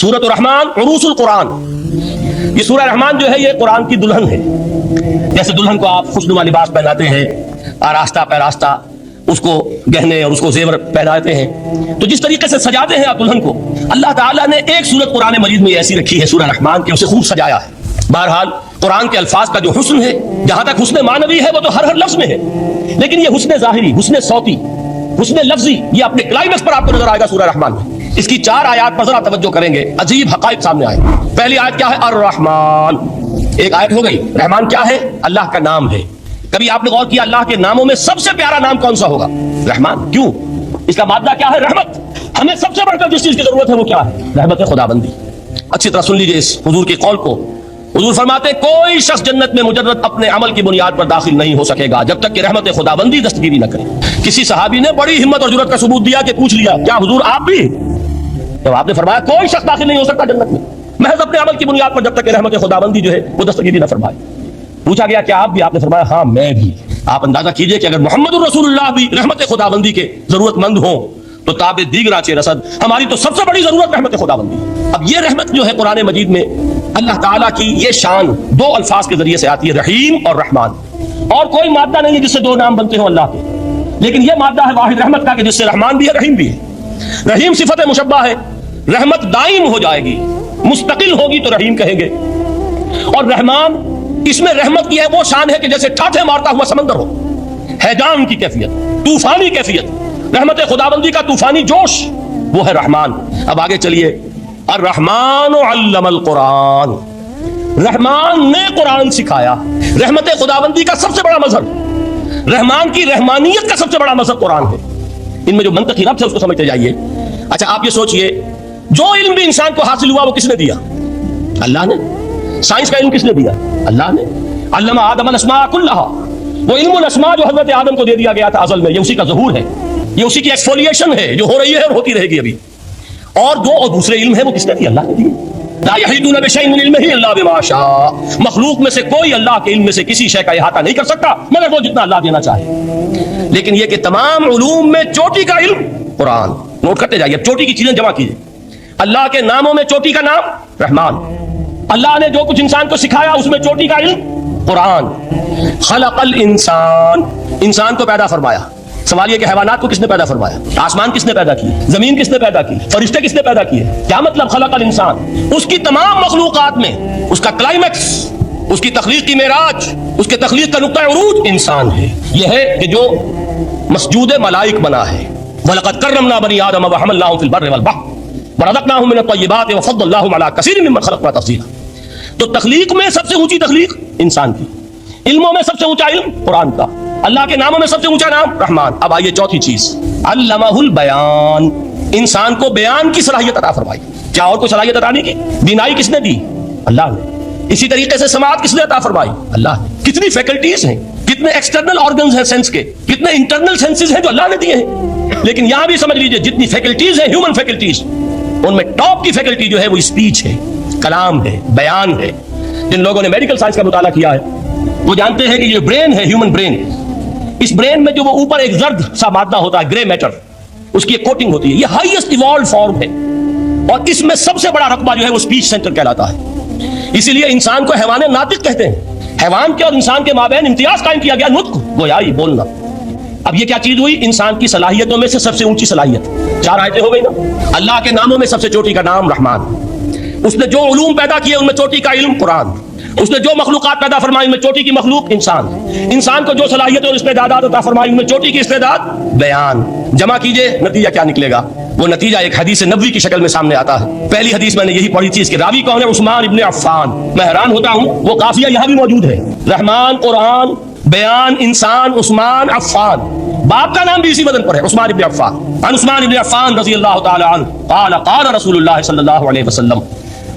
سورۃ الرحمن عروس القرآن. یہ سورہ رحمان جو ہے یہ قرآن کی دلہن ہے. جیسے دلہن کو آپ خوشنما لباس پہناتے ہیں، آراستہ پیراستہ اس کو گہنے اور اس کو زیور پہناتے ہیں، تو جس طریقے سے سجاتے ہیں آپ دلہن کو، اللہ تعالیٰ نے ایک سورت قرآن مجید میں ایسی رکھی ہے سورہ رحمان کہ اسے خوب سجایا ہے. بہرحال قرآن کے الفاظ کا جو حسن ہے، جہاں تک حسن معنوی ہے وہ تو ہر لفظ میں ہے، لیکن یہ حسن ظاہری، حسن صوتی، حسن لفظی، یہ اپنے کلائمیکس پر آپ کو نظر آئے گا سورہ رحمان میں. اس کی 4 آیات پر ذرا توجہ کریں گے، عجیب حقائق سامنے آئے. پہلی آیت کیا ہے؟ الرحمن. ایک آیت ہو گئی. رحمان کیا ہے؟ اللہ کا نام ہے. کبھی آپ نے غور کیا اللہ کے ناموں میں سب سے پیارا نام کون سا ہوگا؟ رحمان. کیوں؟ اس کا مادہ کیا ہے؟ رحمت. ہمیں سب سے بڑھ کر جس چیز کی ضرورت ہے وہ کیا ہے؟ رحمت خداوندی. اچھی طرح سن لیجئے اس حضور کے قول کو. حضور فرماتے ہیں کوئی شخص جنت میں مجرد اپنے عمل کی بنیاد پر داخل نہیں ہو سکے گا جب تک کہ رحمت خداوندی دستگیری نہ کرے. کسی صحابی نے بڑی ہمت اور جرأت کا ثبوت دیا کہ پوچھ لیا کیا حضور آپ بھی؟ تو آپ نے فرمایا کوئی شخص داخل نہیں ہو سکتا جنت میں محض اپنے عمل کی بنیاد پر جب تک کہ رحمت خداوندی جو ہے وہ دستگیری نہ فرمائے. پوچھا گیا کیا آپ بھی؟ آپ نے فرمایا ہاں میں بھی. آپ اندازہ کیجئے کہ اگر محمد الرسول اللہ بھی رحمت خداوندی کے ضرورت مند ہوں تو تاب دیگر چہ رسد ہماری تو سب سے بڑی ضرورت رحمت خداوندی. اب یہ رحمت جو ہے قرآن مجید میں اللہ تعالیٰ کی یہ شان 2 الفاظ کے ذریعے سے آتی ہے، رحیم اور رحمان. اور کوئی مادہ نہیں ہے جس سے 2 نام بنتے ہوں اللہ کے، لیکن یہ مادہ ہے واحد رحمت کا کہ جس سے رحمان بھی ہے رحیم بھی ہے. رحیم صفت مشبہ ہے، رحمت دائم ہو جائے گی، مستقل ہوگی تو رحیم کہیں گے. اور رحمان اس میں رحمت کی ہے وہ شان ہے کہ جیسے ٹھاٹھے مارتا ہوا سمندر ہو، ہیجان کی کیفیت، طوفانی کیفیت، رحمت خداوندی کا طوفانی جوش، وہ ہے رحمان. اب آگے چلیے. الرحمن علم القرآن. رحمان نے قرآن سکھایا. رحمت خداوندی کا سب سے بڑا مظہر، رحمان کی رحمانیت کا سب سے بڑا مظہر قرآن ہے. ان میں جو منطقی ربط ہے اس کو سمجھتے جائیے. اچھا آپ یہ سوچئے جو علم بھی انسان کو حاصل ہوا وہ کس نے دیا؟ اللہ نے. سائنس کا علم کس نے دیا؟ اللہ نے. علم آدم الاسماء کلھا. وہ علم الاسماء جو حضرت آدم کو دے دیا گیا تھا ازل میں، یہ اسی کا ظہور ہے، یہ اسی کی ایکسفولیشن ہے جو ہو رہی ہے اور ہوتی رہے گی ابھی. اور دوسرے علم ہے وہ کس نے دیا؟ اللہ نے دیے. لا یحیطون بشیء من علمہ الا بما شاء. مخلوق میں سے کوئی اللہ کے علم میں سے کسی شے کا احاطہ نہیں کر سکتا مگر وہ جتنا اللہ دینا چاہے. لیکن یہ کہ تمام علوم میں چوٹی کا علم قرآن. نوٹ کرتے جائیے، چوٹی کی چیزیں جمع کیجیے. اللہ کے ناموں میں چوٹی کا نام رحمان. اللہ نے جو کچھ انسان کو سکھایا اس میں چوٹی کا علم قرآن. خلق الانسان. انسان کو پیدا فرمایا. سوال یہ کہ حیوانات کو کس نے پیدا فرمایا؟ آسمان کس نے پیدا کی؟ زمین کس نے پیدا کی؟ فرشتے کس نے پیدا کیے؟ کیا مطلب خلق الانسان؟ اس کی تمام مخلوقات میں اس کا کلائمیکس، اس کی تخلیق کی معراج، اس کے تخلیق کا نقطہ عروج انسان ہے. یہ ہے کہ جو مسجود ملائک بنا ہے. وَلَقَدْ كَرَّمْنَا بَنِي آدَمَ وَحَمَلْنَاهُمْ فِي الْبَرِّ وَالْبَحْرِ وَرَزَقْنَاهُمْ مِنَ الطَّيِّبَاتِ وَفَضَّلْنَاهُمْ عَلَى كَثِيرٍ مِّمَّنْ خَلَقْنَا تَفْضِيلًا. تو تخلیق میں سب سے اونچی تخلیق انسان کی، علموں میں سب سے اونچا علم قرآن کا، اللہ کے ناموں میں سب سے اونچا نام رحمان. اب آئیے چوتھی چیز، علمہ البیان. انسان کو بیان کی صلاحیت عطا فرمائی. کیا اور کوئی صلاحیت عطا نہیں کی؟ بینائی کس نے دی؟ اللہ نے. اسی طریقے سے سماعت کس نے عطا فرمائی؟ اللہ نے. کتنی فیکلٹیز ہیں، کتنے ایکسٹرنل آرگنز ہیں سینس کے، کتنے انٹرنل سینسز ہیں جو اللہ نے دیے ہیں. لیکن یہاں بھی سمجھ لیجئے جتنی فیکلٹیز ہیں ہیومن فیکلٹیز، ان میں ٹاپ کی فیکلٹی جو ہے وہ اسپیچ ہے، کلام ہے، بیان ہے. جن لوگوں نے میڈیکل سائنس کا مطالعہ کیا ہے وہ جانتے ہیں کہ یہ برین ہے، ہیومن برین، اس برین میں جو وہ اوپر ایک زرد سا مادہ ہوتا ہے، گرے میٹر، اس کی ایک کوٹنگ ہوتی ہے. یہ ہائیسٹ ایوالوڈ فارم ہے اور اس میں سب سے بڑا رقبہ جو ہے وہ اسپیچ سینٹر کہلاتا ہے. اسی لیے انسان کو حیوان ناطق کہتے ہیں. حیوان کے اور انسان کے مابین امتیاز قائم کیا گیا، نطق، گویائی، بولنا. اب یہ کیا چیز ہوئی؟ انسان کی صلاحیتوں میں سے سب سے اونچی صلاحیت. 4 آیتیں ہو گئی نا. اللہ کے ناموں میں سب سے چوٹی کا نام رحمان. اس نے جو علوم پیدا کیے ان میں چوٹی کا علم قرآن. اس نے جو مخلوقات پیدا فرمائی ان میں چوٹی کی مخلوق انسان. انسان کو جو صلاحیت اور استعداد عطا فرمائی ان میں چوٹی کی استعداد بیان. جمع کیجئے نتیجہ کیا نکلے گا؟ وہ نتیجہ ایک حدیث نبوی کی شکل میں سامنے آتا ہے. پہلی حدیث میں نے یہی پڑھی تھی، اس کے راوی کون ہے؟ عثمان ابن عفان. میں حیران ہوتا ہوں وہ قافیہ یہاں بھی موجود ہے، رحمان، قرآن، بیان، انسان، عثمان، عفان. باپ کا نام بھی اسی وزن پر ہے، عثمان ابن عفان. عن عثمان ابن عفان رضی اللہ تعالی عنہ قال قال رسول اللہ صلی اللہ علیہ وسلم.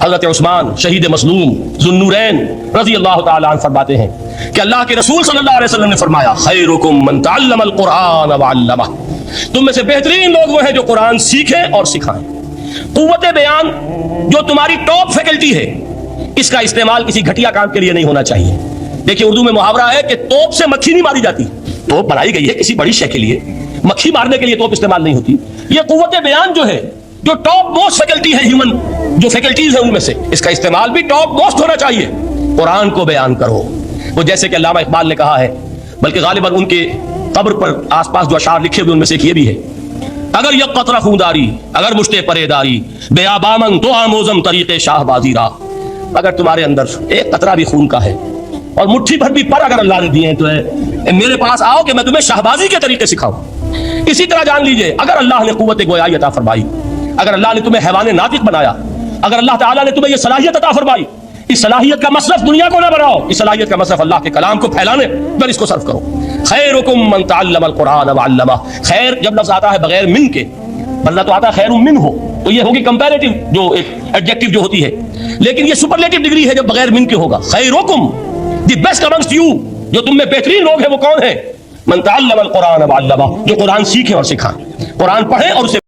حضرت عثمان شہید مظلوم ذو النورین رضی اللہ تعالی عنہ فرماتے ہیں کہ اللہ کے رسول صلی اللہ علیہ وسلم نے فرمایا خیرکم من تعلم القرآن وعلمہ. تم میں سے بہترین لوگ وہ ہیں جو قرآن سیکھیں اور سکھائیں. قوت بیان جو تمہاری ٹاپ فیکلٹی ہے، اس کا استعمال کسی گھٹیا کام کے لیے نہیں ہونا چاہیے. دیکھیے اردو میں محاورہ ہے کہ توپ سے مکھی نہیں ماری جاتی. توپ بنائی گئی ہے کسی بڑی شے کے لیے، مکھی مارنے کے لیے توپ استعمال نہیں ہوتی. یہ قوت بیان جو ہے جو ٹاپ موسٹ فیکلٹی ہے ہیومن جو فیکلٹیز ہیں ان میں سے، اس کا استعمال بھی ٹاپ موسٹ ہونا چاہیے. قرآن کو بیان کرو. وہ جیسے کہ علامہ اقبال نے کہا ہے، بلکہ غالباً ان کے قبر پر آس پاس جو اشعار لکھے ہوئے ان میں سے ایک یہ بھی ہے: اگر یک قطرہ خونداری، اگر مشتے پریداری، بے آبامن تو آموزم طریق شاہ بازی را. اگر تمہارے اندر ایک قطرہ بھی خون کا ہے اور مٹھی بھر بھی پر اگر اللہ نے دیے ہیں تو ہے میرے پاس آؤ کہ میں تمہیں شہبازی کے طریقے سکھاؤں. اسی طرح جان لیجئے، اگر اللہ نے قوت گویائی عطا فرمائی، اگر اللہ نے تمہیں حیوان ناطق بنایا، اگر اللہ تعالیٰ نے تمہیں یہ صلاحیت عطا فرمائی، اس صلاحیت کا مصرف دنیا کو نہ بناؤ، اس صلاحیت کا مصرف اللہ کے کلام کو پھیلانے پر اس کو صرف کرو. خیرکم من تعلم القرآن وعلمہ. خیر جب لفظ آتا ہے بغیر من کے، ورنہ تو آتا ہے خیر من ہو، تو یہ ہوگی کمپیریٹو جو ایک ایڈجیکٹو جو ہوتی ہے، لیکن یہ سپرلیٹو ڈگری ہے جب بغیر من کے ہوگا. خیرکم، دی بیسٹ امنگسٹ یو، جو تم میں بہترین لوگ ہیں وہ کون ہیں؟ من تعلم القرآن وعلمہ، جو قرآن سیکھیں اور سکھائیں، قرآن پڑھیں اور اسے